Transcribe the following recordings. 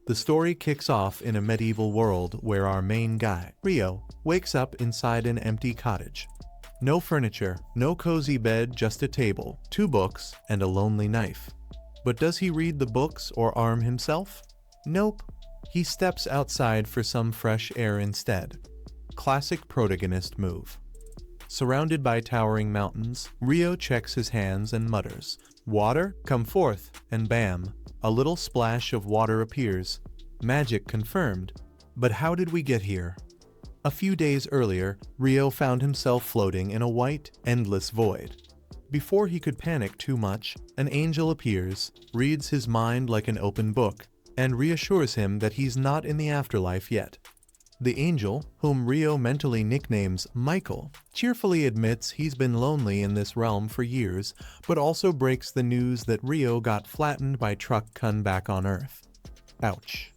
The story kicks off in a medieval world where our main guy, Rio, wakes up inside an empty cottage. No furniture, no cozy bed, just a table, 2 books, and a lonely knife. But does he read the books or arm himself? Nope. He steps outside for some fresh air instead. Classic protagonist move. Surrounded by towering mountains, Rio checks his hands and mutters, "Water, come forth," and bam, a little splash of water appears. Magic confirmed. But how did we get here? A few days earlier, Rio found himself floating in a white, endless void. Before he could panic too much, an angel appears, reads his mind like an open book, and reassures him that he's not in the afterlife yet. The angel, whom Rio mentally nicknames Michael, cheerfully admits he's been lonely in this realm for years, but also breaks the news that Rio got flattened by truck come back on Earth. Ouch.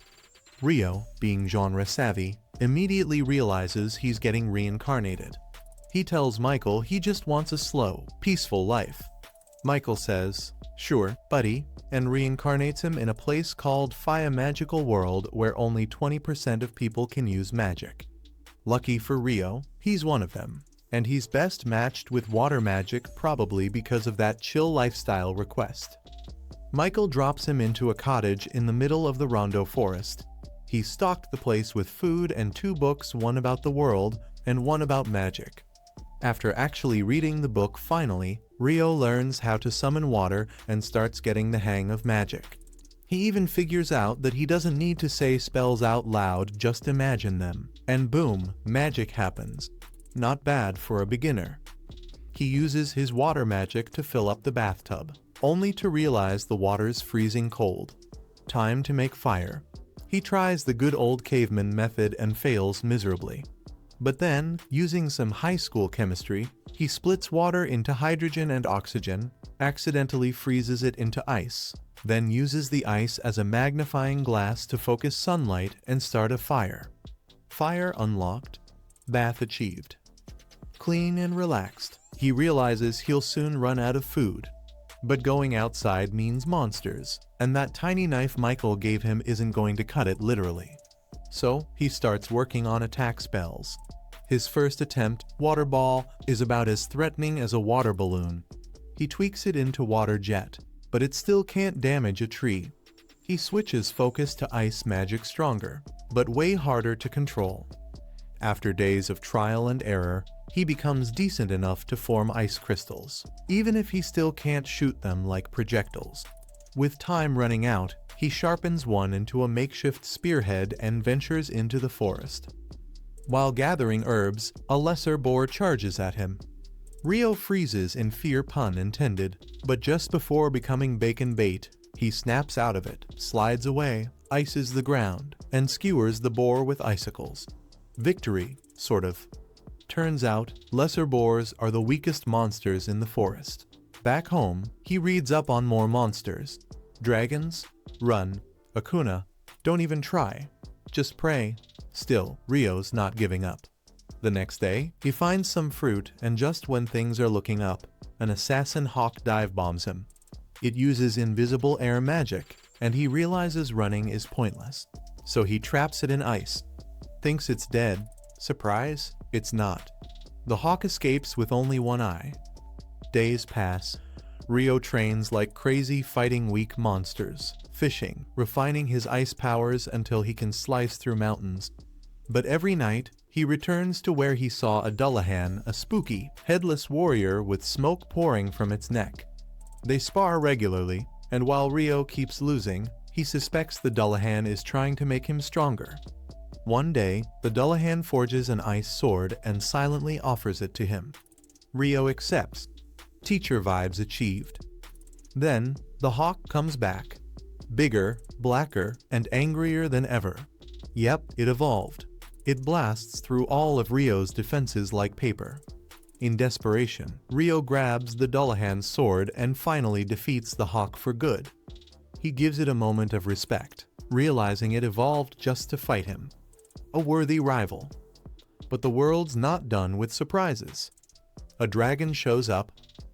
Rio, being genre savvy, immediately realizes he's getting reincarnated. He tells Michael he just wants a slow, peaceful life. Michael says, "Sure, buddy," and reincarnates him in a place called Faya Magical World where only 20% of people can use magic. Lucky for Rio, he's one of them, and he's best matched with water magic probably because of that chill lifestyle request. Michael drops him into a cottage in the middle of the Rondo Forest. He stocked the place with food and 2 books, one about the world and one about magic. After actually reading the book finally, Rio learns how to summon water and starts getting the hang of magic. He even figures out that he doesn't need to say spells out loud, just imagine them, and boom, magic happens. Not bad for a beginner. He uses his water magic to fill up the bathtub, only to realize the water's freezing cold. Time to make fire. He tries the good old caveman method and fails miserably. But then, using some high school chemistry, he splits water into hydrogen and oxygen, accidentally freezes it into ice, then uses the ice as a magnifying glass to focus sunlight and start a fire. Fire unlocked. Bath achieved. Clean and relaxed, he realizes he'll soon run out of food. But going outside means monsters, and that tiny knife Michael gave him isn't going to cut it literally. So, he starts working on attack spells. His first attempt, Water Ball, is about as threatening as a water balloon. He tweaks it into Water Jet, but it still can't damage a tree. He switches focus to Ice Magic Stronger, but way harder to control. After days of trial and error, he becomes decent enough to form ice crystals, even if he still can't shoot them like projectiles. With time running out, he sharpens one into a makeshift spearhead and ventures into the forest. While gathering herbs, a lesser boar charges at him. Rio freezes in fear, pun intended, but just before becoming bacon bait, he snaps out of it, slides away, ices the ground, and skewers the boar with icicles. Victory, sort of. Turns out, lesser boars are the weakest monsters in the forest. Back home, he reads up on more monsters. Dragons? Run. Akuna? Don't even try. Just pray. Still, Rio's not giving up. The next day, he finds some fruit, and just when things are looking up, an assassin hawk dive bombs him. It uses invisible air magic, and he realizes running is pointless. So he traps it in ice. Thinks it's dead. Surprise? It's not. The hawk escapes with only one eye. Days pass. Rio trains like crazy, fighting weak monsters, fishing, refining his ice powers until he can slice through mountains. But every night, he returns to where he saw a Dullahan, a spooky, headless warrior with smoke pouring from its neck. They spar regularly, and while Rio keeps losing, he suspects the Dullahan is trying to make him stronger. One day, the Dullahan forges an ice sword and silently offers it to him. Rio accepts. Teacher vibes achieved. Then, the hawk comes back. Bigger, blacker, and angrier than ever. Yep, it evolved. It blasts through all of Rio's defenses like paper. In desperation, Rio grabs the Dullahan's sword and finally defeats the hawk for good. He gives it a moment of respect, realizing it evolved just to fight him. A worthy rival. But the world's not done with surprises. A dragon shows up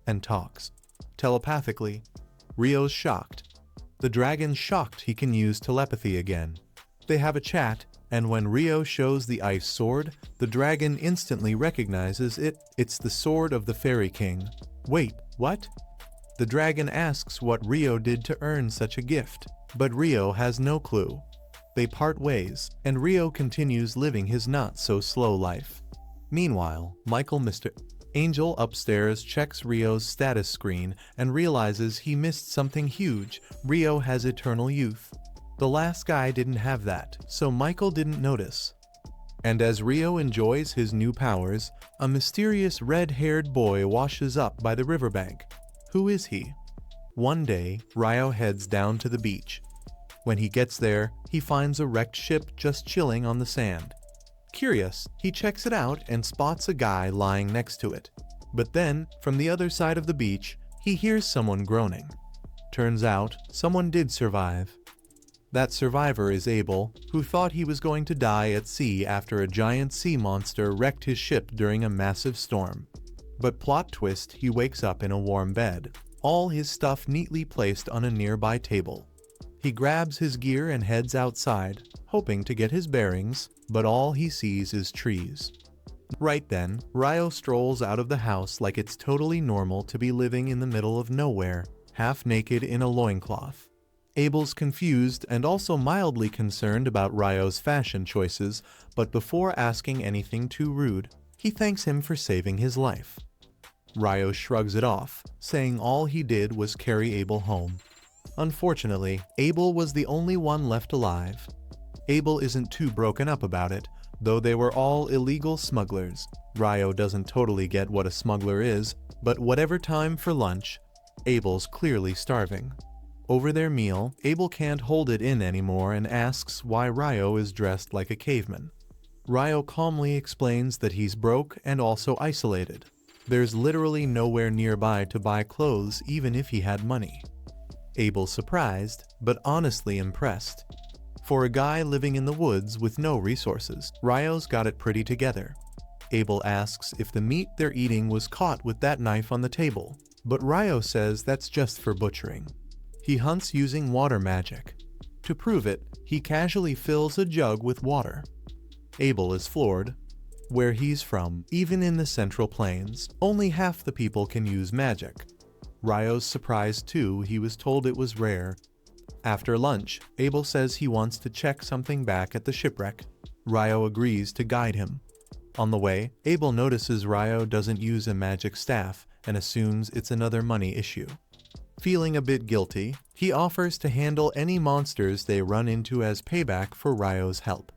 and talks. Telepathically. Rio's shocked. The dragon's shocked he can use telepathy again. They have a chat, and when Rio shows the ice sword, the dragon instantly recognizes it. It's the sword of the Fairy King. Wait, what? The dragon asks what Rio did to earn such a gift, but Rio has no clue. They part ways, and Rio continues living his not-so-slow life. Meanwhile, Mr. Angel upstairs checks Rio's status screen and realizes he missed something huge. Rio has eternal youth. The last guy didn't have that, so Michael didn't notice. And as Rio enjoys his new powers, a mysterious red-haired boy washes up by the riverbank. Who is he? One day, Rio heads down to the beach. When he gets there, he finds a wrecked ship just chilling on the sand. Curious, he checks it out and spots a guy lying next to it. But then, from the other side of the beach, he hears someone groaning. Turns out, someone did survive. That survivor is Abel, who thought he was going to die at sea after a giant sea monster wrecked his ship during a massive storm. But plot twist, he wakes up in a warm bed, all his stuff neatly placed on a nearby table. He grabs his gear and heads outside, hoping to get his bearings, but all he sees is trees. Right then, Rio strolls out of the house like it's totally normal to be living in the middle of nowhere, half naked in a loincloth. Abel's confused and also mildly concerned about Rio's fashion choices, but before asking anything too rude, he thanks him for saving his life. Rio shrugs it off, saying all he did was carry Abel home. Unfortunately, Abel was the only one left alive. Abel isn't too broken up about it, though they were all illegal smugglers. Rio doesn't totally get what a smuggler is, but whatever time for lunch, Abel's clearly starving. Over their meal, Abel can't hold it in anymore and asks why Rio is dressed like a caveman. Rio calmly explains that he's broke and also isolated. There's literally nowhere nearby to buy clothes even if he had money. Abel's surprised, but honestly impressed. For a guy living in the woods with no resources, Rio's got it pretty together. Abel asks if the meat they're eating was caught with that knife on the table, but Rio says that's just for butchering. He hunts using water magic. To prove it, he casually fills a jug with water. Abel is floored. Where he's from, even in the Central Plains, only half the people can use magic. Rio's surprised too. He was told it was rare. After lunch, Abel says he wants to check something back at the shipwreck. Rio agrees to guide him. On the way, Abel notices Rio doesn't use a magic staff and assumes it's another money issue. Feeling a bit guilty, he offers to handle any monsters they run into as payback for Rio's help.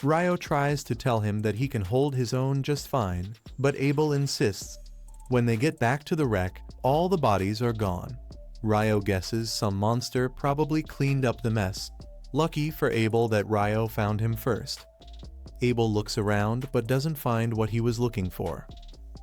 Rio tries to tell him that he can hold his own just fine, but Abel insists. When they get back to the wreck, all the bodies are gone. Rio guesses some monster probably cleaned up the mess. Lucky for Abel that Rio found him first. Abel looks around but doesn't find what he was looking for.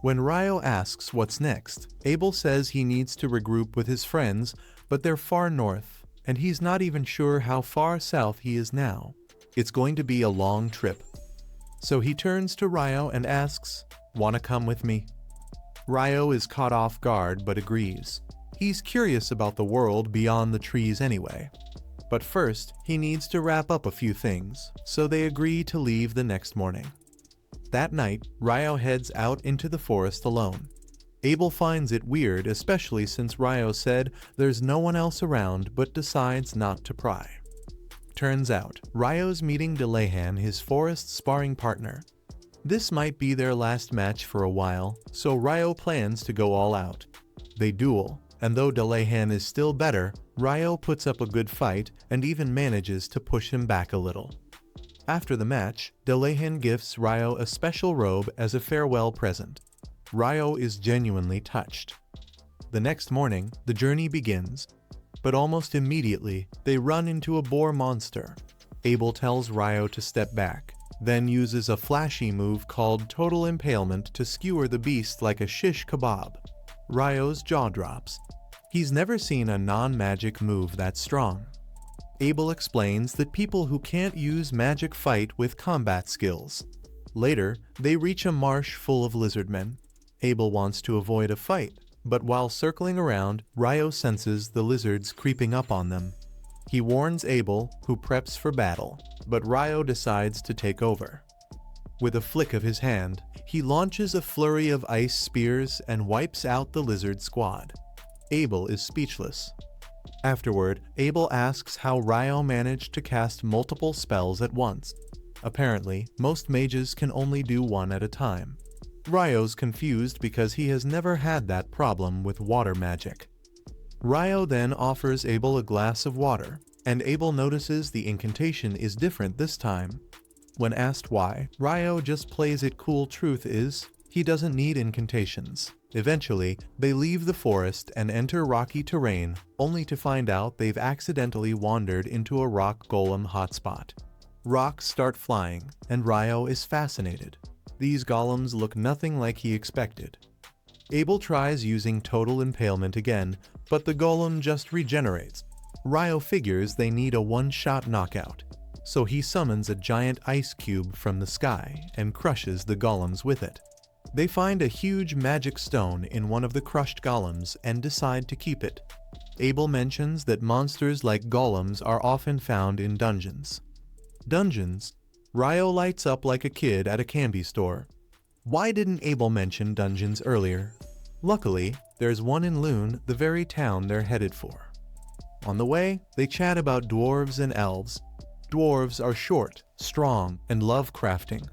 When Rio asks what's next, Abel says he needs to regroup with his friends, but they're far north, and he's not even sure how far south he is now. It's going to be a long trip. So he turns to Rio and asks, "Wanna come with me?" Rio is caught off guard but agrees. He's curious about the world beyond the trees anyway. But first, he needs to wrap up a few things, so they agree to leave the next morning. That night, Rio heads out into the forest alone. Abel finds it weird, especially since Rio said there's no one else around, but decides not to pry. Turns out, Rio's meeting Delahan, his forest sparring partner. This might be their last match for a while, so Rio plans to go all out. They duel, and though Delahan is still better, Rio puts up a good fight and even manages to push him back a little. After the match, Delahan gifts Rio a special robe as a farewell present. Rio is genuinely touched. The next morning, the journey begins. But almost immediately, they run into a boar monster. Abel tells Rio to step back, then uses a flashy move called Total Impalement to skewer the beast like a shish kebab. Rio's jaw drops. He's never seen a non-magic move that strong. Abel explains that people who can't use magic fight with combat skills. Later, they reach a marsh full of lizardmen. Abel wants to avoid a fight, But while circling around, Ryo senses the lizards creeping up on them. He warns Abel, who preps for battle, but Ryo decides to take over. With a flick of his hand, he launches a flurry of ice spears and wipes out the lizard squad. Abel is speechless. Afterward, Abel asks how Ryo managed to cast multiple spells at once. Apparently, most mages can only do one at a time. Ryo's confused because he has never had that problem with water magic. Ryo then offers Abel a glass of water, and Abel notices the incantation is different this time. When asked why, Ryo just plays it cool. Truth is, he doesn't need incantations. Eventually, they leave the forest and enter rocky terrain, only to find out they've accidentally wandered into a rock golem hotspot. Rocks start flying, and Ryo is fascinated. These golems look nothing like he expected. Abel tries using total impalement again, but the golem just regenerates. Ryo figures they need a one-shot knockout, so he summons a giant ice cube from the sky and crushes the golems with it. They find a huge magic stone in one of the crushed golems and decide to keep it. Abel mentions that monsters like golems are often found in dungeons. Dungeons? Ryo lights up like a kid at a candy store. Why didn't Abel mention dungeons earlier? Luckily, there's one in Lune, the very town they're headed for. On the way, they chat about dwarves and elves. Dwarves are short, strong, and love crafting.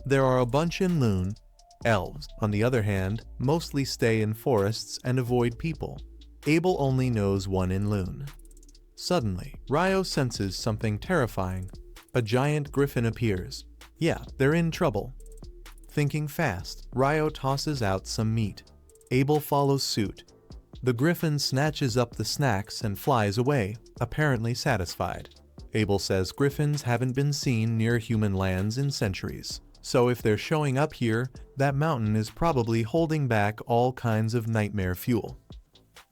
There are a bunch in Lune. Elves, on the other hand, mostly stay in forests and avoid people. Abel only knows one in Lune. Suddenly, Ryo senses something terrifying. A giant griffin appears. Yeah, they're in trouble. Thinking fast, Ryo tosses out some meat. Abel follows suit. The griffin snatches up the snacks and flies away, apparently satisfied. Abel says griffins haven't been seen near human lands in centuries, so if they're showing up here, that mountain is probably holding back all kinds of nightmare fuel.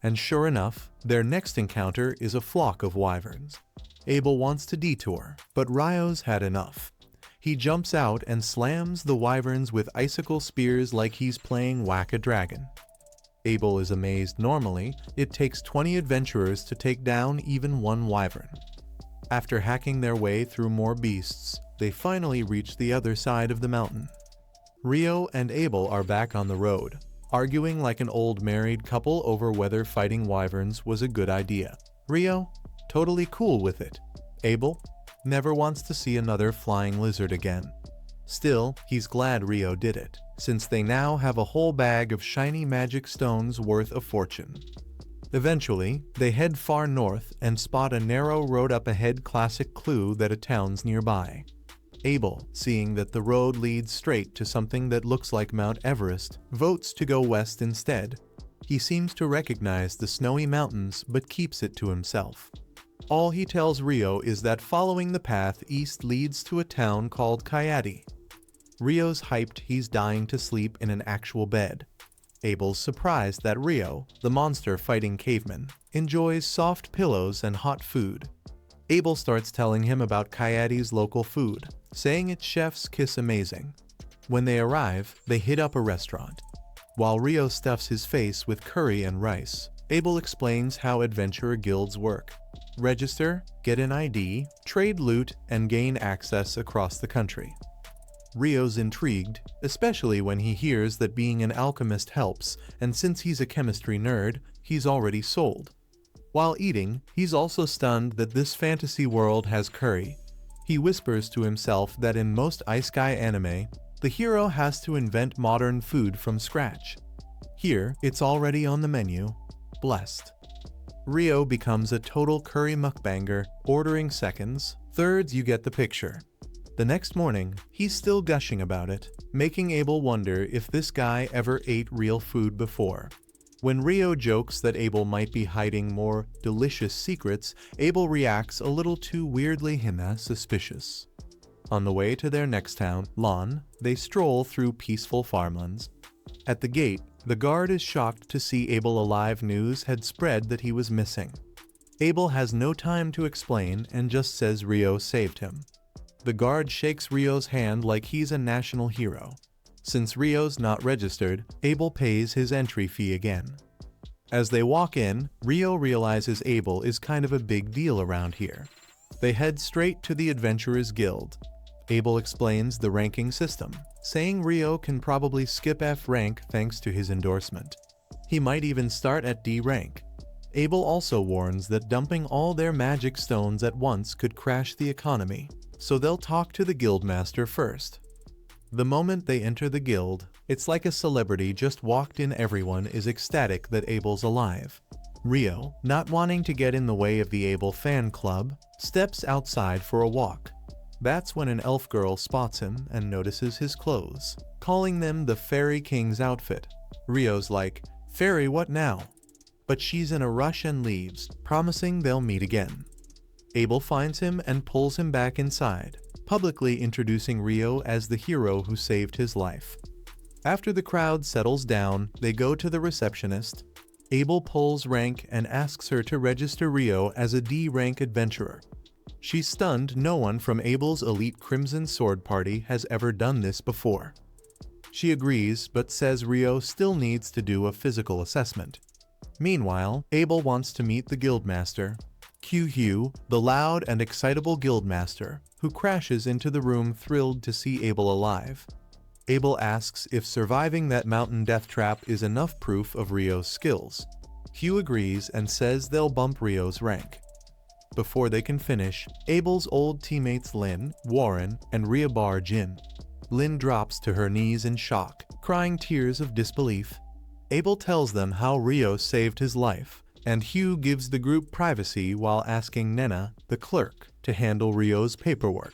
And sure enough, their next encounter is a flock of wyverns. Abel wants to detour, but Ryo's had enough. He jumps out and slams the wyverns with icicle spears like he's playing Whack-A-Dragon. Abel is amazed. Normally, it takes 20 adventurers to take down even one wyvern. After hacking their way through more beasts, they finally reach the other side of the mountain. Ryo and Abel are back on the road, arguing like an old married couple over whether fighting wyverns was a good idea. Ryo? Totally cool with it. Abel? Never wants to see another flying lizard again. Still, he's glad Ryo did it, since they now have a whole bag of shiny magic stones worth a fortune. Eventually, they head far north and spot a narrow road up ahead. Classic clue that a town's nearby. Abel, seeing that the road leads straight to something that looks like Mount Everest, votes to go west instead. He seems to recognize the snowy mountains but keeps it to himself. All he tells Ryo is that following the path east leads to a town called Kayati. Ryo's hyped he's dying to sleep in an actual bed. Abel's surprised that Ryo, the monster fighting caveman, enjoys soft pillows and hot food. Abel starts telling him about Kayati's local food, saying its chef's kiss amazing. When they arrive, they hit up a restaurant. While Ryo stuffs his face with curry and rice, Abel explains how adventurer guilds work. Register, get an ID, trade loot, and gain access across the country. Ryo's intrigued, especially when he hears that being an alchemist helps, and since he's a chemistry nerd, he's already sold. While eating, he's also stunned that this fantasy world has curry. He whispers to himself that in most isekai anime, the hero has to invent modern food from scratch. Here, it's already on the menu. Blessed. Ryo becomes a total curry mukbanger, ordering seconds, thirds. You get the picture. The next morning, he's still gushing about it, making Abel wonder if this guy ever ate real food before. When Ryo jokes that Abel might be hiding more delicious secrets, Abel reacts a little too weirdly suspicious. On the way to their next town, Lon, they stroll through peaceful farmlands. At the gate, the guard is shocked to see Abel alive. News had spread that he was missing. Abel has no time to explain and just says Ryo saved him. The guard shakes Ryo's hand like he's a national hero. Since Ryo's not registered, Abel pays his entry fee again. As they walk in, Rio realizes Abel is kind of a big deal around here. They head straight to the Adventurers Guild. Abel explains the ranking system, saying Rio can probably skip F rank thanks to his endorsement. He might even start at D rank. Abel also warns that dumping all their magic stones at once could crash the economy, so they'll talk to the guildmaster first. The moment they enter the guild, it's like a celebrity just walked in. Everyone is ecstatic that Abel's alive. Rio, not wanting to get in the way of the Abel fan club, steps outside for a walk. That's when an elf girl spots him and notices his clothes, calling them the Fairy King's outfit. Rio's like, "Fairy, what now?" But she's in a rush and leaves, promising they'll meet again. Abel finds him and pulls him back inside, publicly introducing Rio as the hero who saved his life. After the crowd settles down, they go to the receptionist. Abel pulls rank and asks her to register Rio as a D rank adventurer. She's stunned. No one from Abel's elite Crimson Sword party has ever done this before. She agrees, but says Rio still needs to do a physical assessment. Meanwhile, Abel wants to meet the guildmaster, Hugh, the loud and excitable guildmaster, who crashes into the room thrilled to see Abel alive. Abel asks if surviving that mountain death trap is enough proof of Rio's skills. Hugh agrees and says they'll bump Rio's rank. Before they can finish, Abel's old teammates Lynn, Warren, and Ria barge in. Lynn drops to her knees in shock, crying tears of disbelief. Abel tells them how Rio saved his life, and Hugh gives the group privacy while asking Nena, the clerk, to handle Rio's paperwork.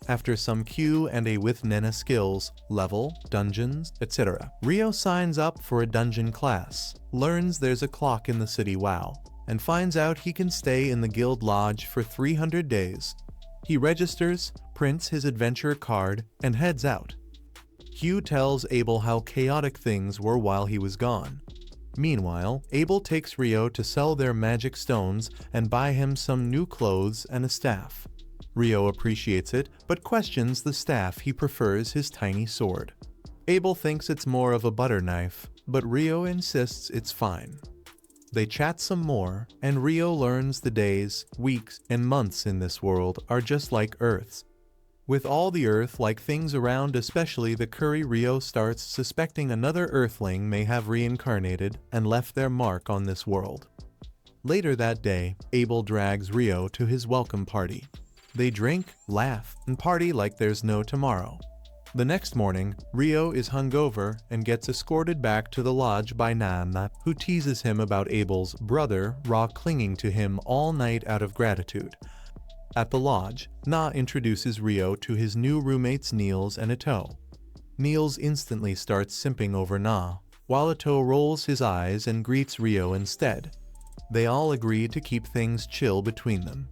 After some Q&A with Nena skills, level, dungeons, etc., Rio signs up for a dungeon class, learns there's a clock in the city WoW, and finds out he can stay in the guild lodge for 300 days. He registers, prints his adventure card, and heads out. Hugh tells Abel how chaotic things were while he was gone. Meanwhile, Abel takes Rio to sell their magic stones and buy him some new clothes and a staff. Rio appreciates it, but questions the staff. He prefers his tiny sword. Abel thinks it's more of a butter knife, but Rio insists it's fine. They chat some more, and Rio learns the days, weeks, and months in this world are just like Earth's. With all the Earth-like things around, especially the curry, Rio starts suspecting another Earthling may have reincarnated and left their mark on this world. Later that day, Abel drags Rio to his welcome party. They drink, laugh, and party like there's no tomorrow. The next morning, Rio is hungover and gets escorted back to the lodge by Nana, who teases him about Abel's brother, Ra, clinging to him all night out of gratitude. At the lodge, Na introduces Rio to his new roommates Niels and Ito. Niels instantly starts simping over Na, while Ito rolls his eyes and greets Rio instead. They all agree to keep things chill between them.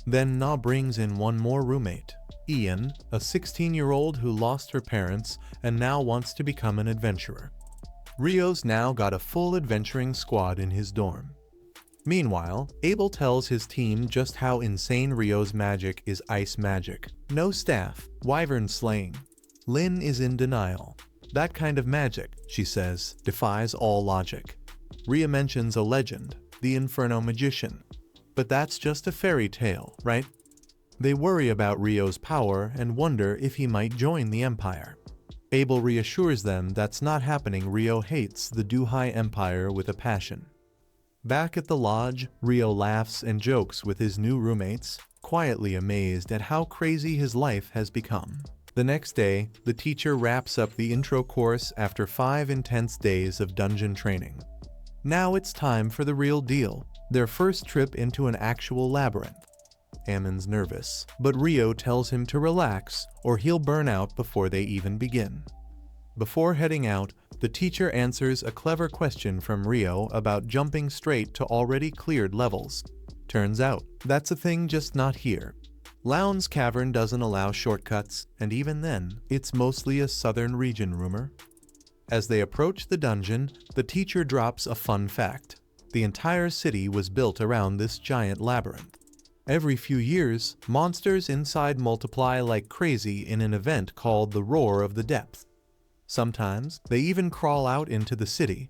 Then Na brings in one more roommate, Ian, a 16-year-old who lost her parents and now wants to become an adventurer. Rio's now got a full adventuring squad in his dorm. Meanwhile, Abel tells his team just how insane Rio's magic is. Ice magic. No staff, wyvern slaying. Lynn is in denial. That kind of magic, she says, defies all logic. Ria mentions a legend, the Inferno Magician. But that's just a fairy tale, right? They worry about Rio's power and wonder if he might join the Empire. Abel reassures them that's not happening. Rio hates the Duhai Empire with a passion. Back at the lodge, Rio laughs and jokes with his new roommates, quietly amazed at how crazy his life has become. The next day, the teacher wraps up the intro course after 5 intense days of dungeon training. Now it's time for the real deal, their first trip into an actual labyrinth. Ammon's nervous, but Rio tells him to relax or he'll burn out before they even begin. Before heading out, the teacher answers a clever question from Rio about jumping straight to already cleared levels. Turns out, that's a thing, just not here. Loun's Cavern doesn't allow shortcuts, and even then, it's mostly a southern region rumor. As they approach the dungeon, the teacher drops a fun fact. The entire city was built around this giant labyrinth. Every few years, monsters inside multiply like crazy in an event called the Roar of the Depth. Sometimes, they even crawl out into the city.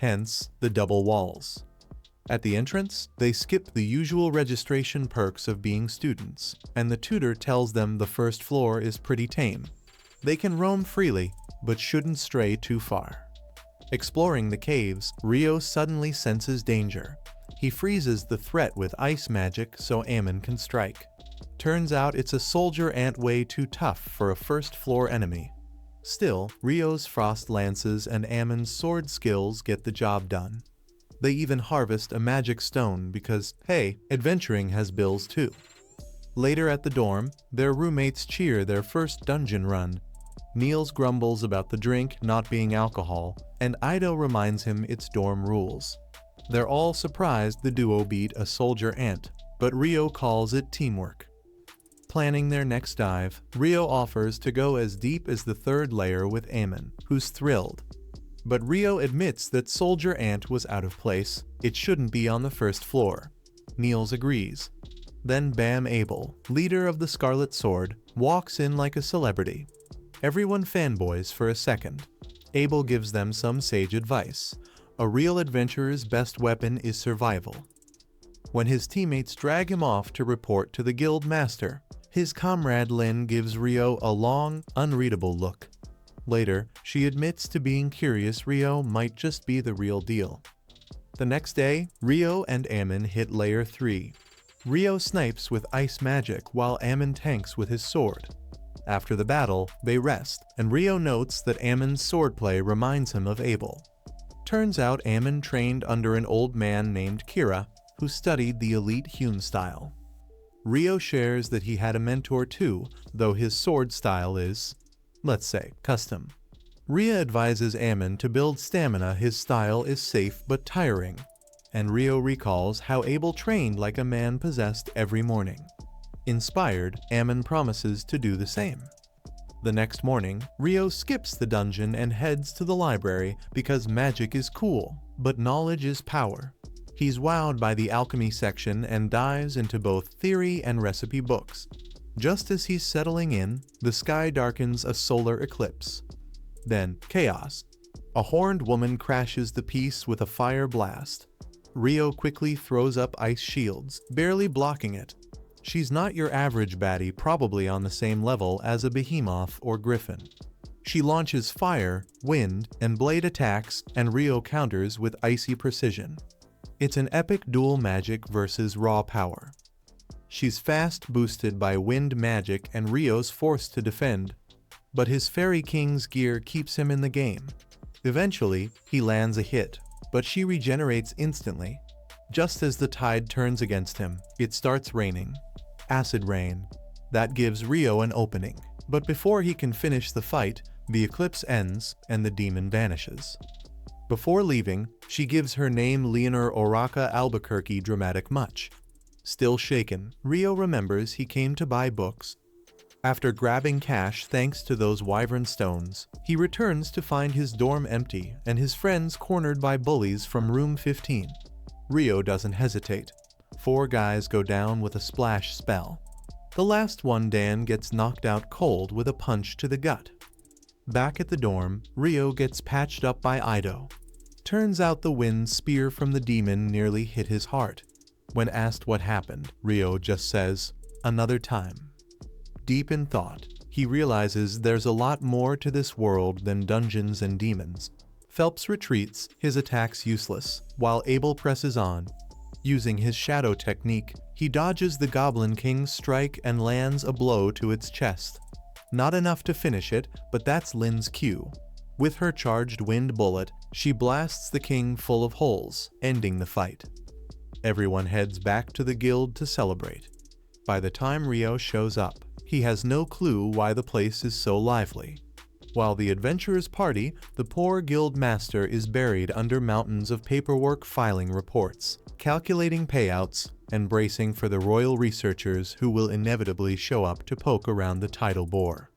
hence the double walls. At the entrance, they skip the usual registration perks of being students, and the tutor tells them the first floor is pretty tame. They can roam freely, but shouldn't stray too far. Exploring the caves, Rio suddenly senses danger. He freezes the threat with ice magic so Ammon can strike. Turns out it's a soldier ant way too tough for a first-floor enemy. Still, Rio's frost lances and Ammon's sword skills get the job done. They even harvest a magic stone because, hey, adventuring has bills too. Later at the dorm, their roommates cheer their first dungeon run. Niels grumbles about the drink not being alcohol, and Ido reminds him it's dorm rules. They're all surprised the duo beat a soldier ant, but Rio calls it teamwork. Planning their next dive, Rio offers to go as deep as the third layer with Ammon, who's thrilled. But Rio admits that Soldier Ant was out of place. It shouldn't be on the first floor. Niels agrees. Then Bam Abel, leader of the Scarlet Sword, walks in like a celebrity. Everyone fanboys for a second. Abel gives them some sage advice. A real adventurer's best weapon is survival. When his teammates drag him off to report to the guild master, his comrade Lin gives Rio a long, unreadable look. Later, she admits to being curious Rio might just be the real deal. The next day, Rio and Ammon hit Layer 3. Rio snipes with ice magic while Ammon tanks with his sword. After the battle, they rest, and Rio notes that Ammon's swordplay reminds him of Abel. Turns out Ammon trained under an old man named Kira, who studied the elite hewn style. Rio shares that he had a mentor too, though his sword style is, let's say, custom. Rio advises Ammon to build stamina. His style is safe but tiring, and Rio recalls how Abel trained like a man possessed every morning. Inspired, Ammon promises to do the same. The next morning, Rio skips the dungeon and heads to the library because magic is cool, but knowledge is power. He's wowed by the alchemy section and dives into both theory and recipe books. Just as he's settling in, the sky darkens a solar eclipse. Then, chaos. A horned woman crashes the piece with a fire blast. Rio quickly throws up ice shields, barely blocking it. She's not your average baddie, probably on the same level as a behemoth or griffin. She launches fire, wind, and blade attacks, and Rio counters with icy precision. It's an epic dual magic versus raw power. She's fast boosted by wind magic and Rio's forced to defend, but his Fairy King's gear keeps him in the game. Eventually, he lands a hit, but she regenerates instantly. Just as the tide turns against him, it starts raining. Acid rain. That gives Rio an opening, but before he can finish the fight, the eclipse ends and the demon vanishes. Before leaving, she gives her name Leonor Oraka Albuquerque dramatic much. Still shaken, Rio remembers he came to buy books. After grabbing cash thanks to those wyvern stones, he returns to find his dorm empty and his friends cornered by bullies from room 15. Rio doesn't hesitate. 4 guys go down with a splash spell. The last one, Dan, gets knocked out cold with a punch to the gut. Back at the dorm, Rio gets patched up by Ido. Turns out the wind spear from the demon nearly hit his heart. When asked what happened, Rio just says, "Another time." Deep in thought, he realizes there's a lot more to this world than dungeons and demons. Phelps retreats, his attacks useless, while Abel presses on. Using his shadow technique, he dodges the Goblin King's strike and lands a blow to its chest. Not enough to finish it, but that's Lin's cue. With her charged wind bullet, she blasts the king full of holes, ending the fight. Everyone heads back to the guild to celebrate. By the time Rio shows up, he has no clue why the place is so lively. While the adventurers party, the poor guild master is buried under mountains of paperwork, filing reports, calculating payouts, and bracing for the royal researchers who will inevitably show up to poke around the tidal bore.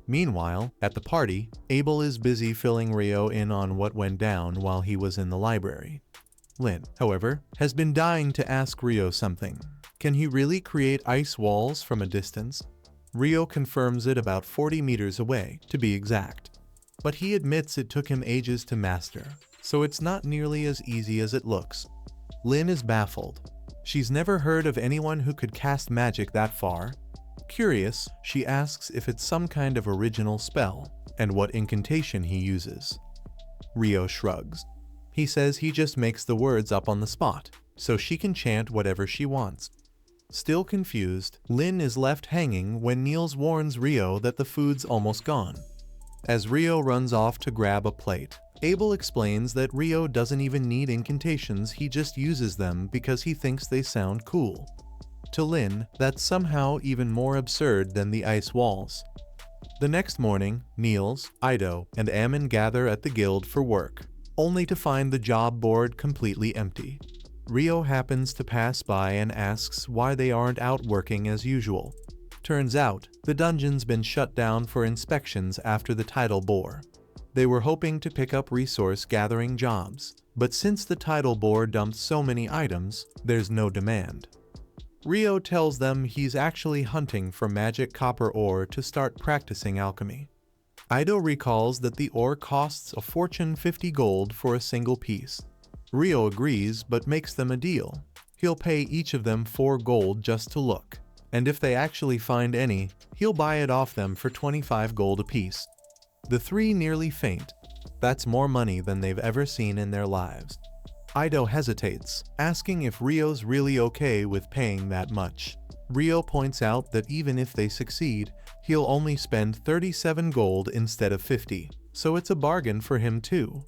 Meanwhile, at the party, Abel is busy filling Rio in on what went down while he was in the library. Lin, however, has been dying to ask Rio something. Can he really create ice walls from a distance? Rio confirms it about 40 meters away, to be exact. But he admits it took him ages to master. so it's not nearly as easy as it looks. Lin is baffled. She's never heard of anyone who could cast magic that far. Curious, she asks if it's some kind of original spell, and what incantation he uses. Rio shrugs. He says he just makes the words up on the spot, so she can chant whatever she wants. Still confused, Lin is left hanging when Niels warns Rio that the food's almost gone. As Rio runs off to grab a plate, Abel explains that Rio doesn't even need incantations, he just uses them because he thinks they sound cool. To Lin, that's somehow even more absurd than the ice walls. The next morning, Niels, Ido, and Ammon gather at the guild for work, only to find the job board completely empty. Rio happens to pass by and asks why they aren't out working as usual. Turns out, the dungeon's been shut down for inspections after the tidal bore. They were hoping to pick up resource gathering jobs, but since the tidal bore dumped so many items, there's no demand. Rio tells them he's actually hunting for magic copper ore to start practicing alchemy. Ido recalls that the ore costs a fortune 50 gold for a single piece. Rio agrees but makes them a deal. He'll pay each of them 4 gold just to look, and if they actually find any, he'll buy it off them for 25 gold apiece. The three nearly faint. That's more money than they've ever seen in their lives. Ido hesitates, asking if Rio's really okay with paying that much. Rio points out that even if they succeed, he'll only spend 37 gold instead of 50, so it's a bargain for him too.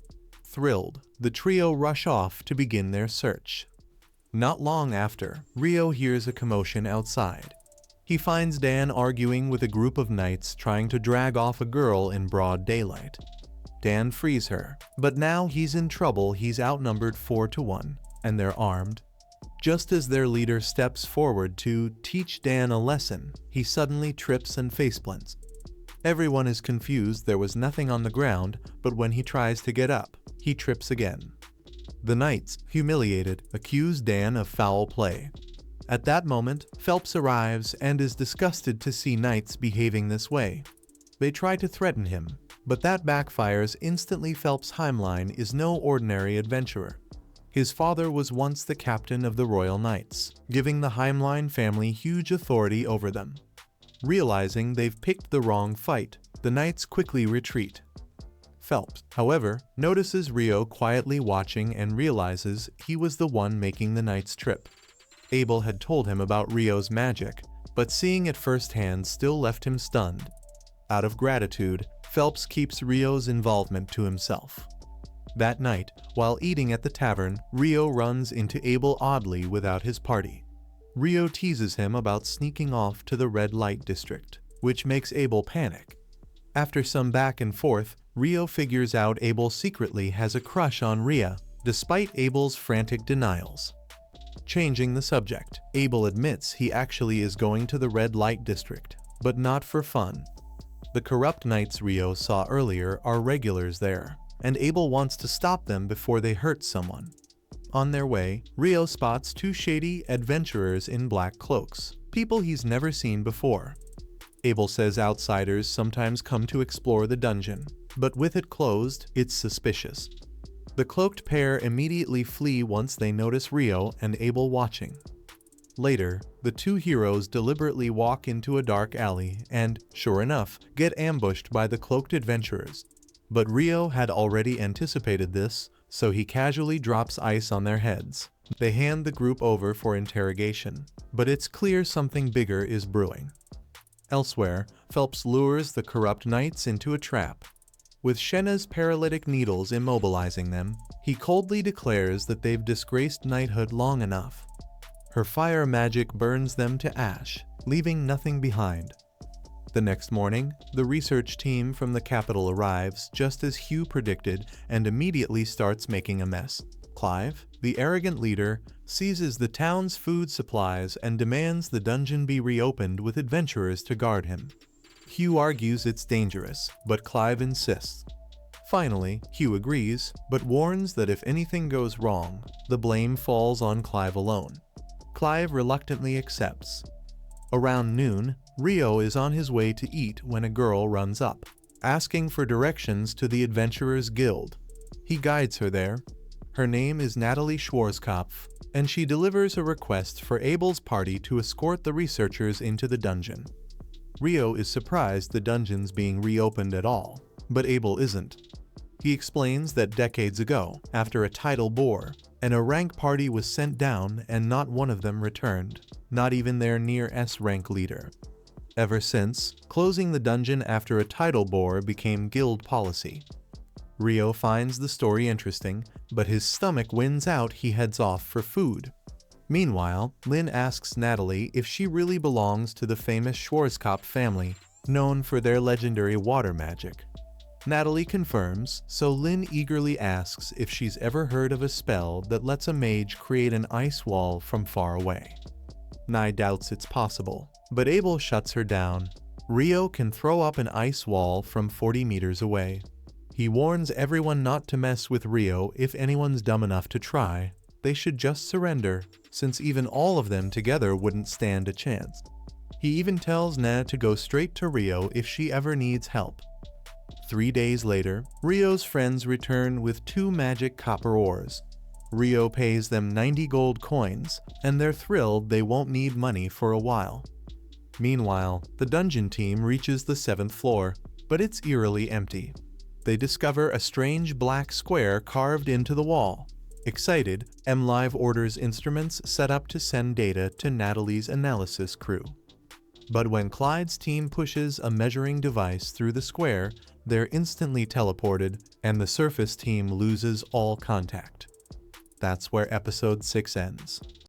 Thrilled, the trio rush off to begin their search. Not long after, Rio hears a commotion outside. He finds Dan arguing with a group of knights trying to drag off a girl in broad daylight. Dan frees her, but now he's in trouble. He's outnumbered 4-1, and they're armed. Just as their leader steps forward to teach Dan a lesson, he suddenly trips and faceplants. Everyone is confused. There was nothing on the ground, but when he tries to get up, he trips again. The knights, humiliated, accuse Dan of foul play. At that moment, Phelps arrives and is disgusted to see knights behaving this way. They try to threaten him, but that backfires instantly. Phelps' Heimline is no ordinary adventurer. His father was once the captain of the Royal Knights, giving the Heimline family huge authority over them. Realizing they've picked the wrong fight, the knights quickly retreat. Phelps, however, notices Rio quietly watching and realizes he was the one making the knights trip. Abel had told him about Rio's magic, but seeing it firsthand still left him stunned. Out of gratitude, Phelps keeps Rio's involvement to himself. That night, while eating at the tavern, Rio runs into Abel oddly without his party. Rio teases him about sneaking off to the red light district, which makes Abel panic. After some back and forth, Rio figures out Abel secretly has a crush on Ria, despite Abel's frantic denials. Changing the subject, Abel admits he actually is going to the red light district, but not for fun. The corrupt knights Rio saw earlier are regulars there, and Abel wants to stop them before they hurt someone. On their way, Rio spots 2 shady adventurers in black cloaks, people he's never seen before. Abel says outsiders sometimes come to explore the dungeon, but with it closed, it's suspicious. The cloaked pair immediately flee once they notice Rio and Abel watching. Later, the 2 heroes deliberately walk into a dark alley and, sure enough, get ambushed by the cloaked adventurers. But Rio had already anticipated this, so he casually drops ice on their heads. They hand the group over for interrogation, but it's clear something bigger is brewing. Elsewhere, Phelps lures the corrupt knights into a trap. With Shenna's paralytic needles immobilizing them, he coldly declares that they've disgraced knighthood long enough. Her fire magic burns them to ash, leaving nothing behind. The next morning, the research team from the capital arrives just as Hugh predicted and immediately starts making a mess. Clive, the arrogant leader, seizes the town's food supplies and demands the dungeon be reopened with adventurers to guard him. Hugh argues it's dangerous, but Clive insists. Finally, Hugh agrees, but warns that if anything goes wrong, the blame falls on Clive alone. Clive reluctantly accepts. Around noon, Rio is on his way to eat when a girl runs up, asking for directions to the Adventurers Guild. He guides her there. Her name is Natalie Schwarzkopf, and she delivers a request for Abel's party to escort the researchers into the dungeon. Rio is surprised the dungeon's being reopened at all, but Abel isn't. He explains that decades ago, after a tidal bore, an rank party was sent down and not one of them returned, not even their near S-rank leader. Ever since, closing the dungeon after a tidal bore became guild policy. Rio finds the story interesting, but his stomach wins out. He heads off for food. Meanwhile, Lynn asks Natalie if she really belongs to the famous Schwarzkopf family, known for their legendary water magic. Natalie confirms, so Lynn eagerly asks if she's ever heard of a spell that lets a mage create an ice wall from far away. Nye doubts it's possible, but Abel shuts her down. Rio can throw up an ice wall from 40 meters away. He warns everyone not to mess with Rio. If anyone's dumb enough to try, they should just surrender, since even all of them together wouldn't stand a chance. He even tells Na to go straight to Rio if she ever needs help. 3 days later, Rio's friends return with 2 magic copper ores. Rio pays them 90 gold coins, and they're thrilled they won't need money for a while. Meanwhile, the dungeon team reaches the 7th floor, but it's eerily empty. They discover a strange black square carved into the wall. Excited, MLive orders instruments set up to send data to Natalie's analysis crew. But when Clyde's team pushes a measuring device through the square, they're instantly teleported, and the surface team loses all contact. That's where episode 6 ends.